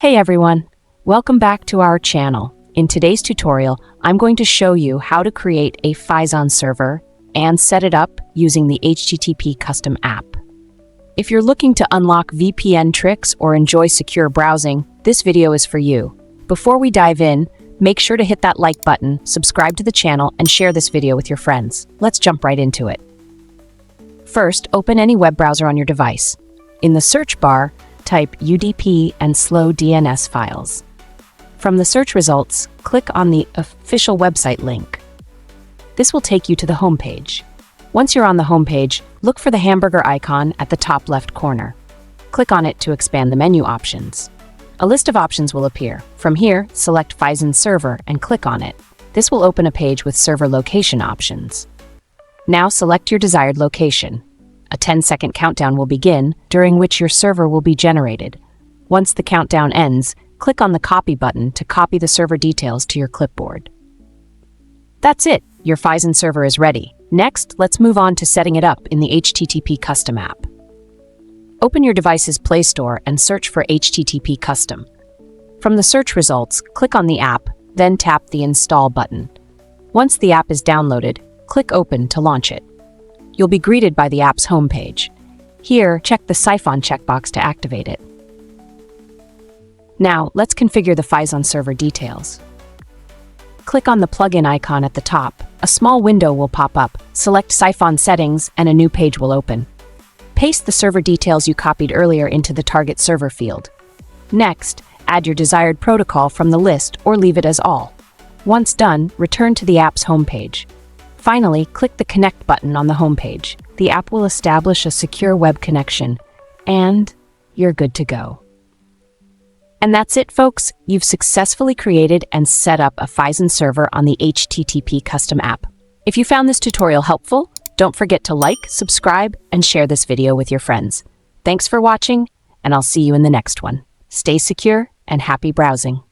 Hey everyone, welcome back to our channel. In today's tutorial, I'm going to show you how to create a Phison server and set it up using the HTTP Custom app. If you're looking to unlock VPN tricks or enjoy secure browsing, this video is for you. Before we dive in, make sure to hit that like button, subscribe to the channel, and share this video with your friends. Let's jump right into it. First, open any web browser on your device. In the search bar, type UDP and slow DNS files. From the search results, click on the official website link. This will take you to the home page. Once you're on the home page, look for the hamburger icon at the top left corner. Click on it to expand the menu options. A list of options will appear. From here, select Phison server and click on it. This will open a page with server location options. Now select your desired location. A 10-second countdown will begin, during which your server will be generated. Once the countdown ends, click on the copy button to copy the server details to your clipboard. That's it, your Phison server is ready. Next, let's move on to setting it up in the HTTP Custom app. Open your device's Play Store and search for HTTP Custom. From the search results, click on the app, then tap the Install button. Once the app is downloaded, click Open to launch it. You'll be greeted by the app's homepage. Here, check the Phison checkbox to activate it. Now, let's configure the Phison server details. Click on the plugin icon at the top. A small window will pop up. Select Phison settings and a new page will open. Paste the server details you copied earlier into the target server field. Next, add your desired protocol from the list or leave it as all. Once done, return to the app's homepage. Finally, click the Connect button on the homepage. The app will establish a secure web connection, and you're good to go. And that's it, folks. You've successfully created and set up a Phison server on the HTTP Custom app. If you found this tutorial helpful, don't forget to like, subscribe, and share this video with your friends. Thanks for watching, and I'll see you in the next one. Stay secure and happy browsing.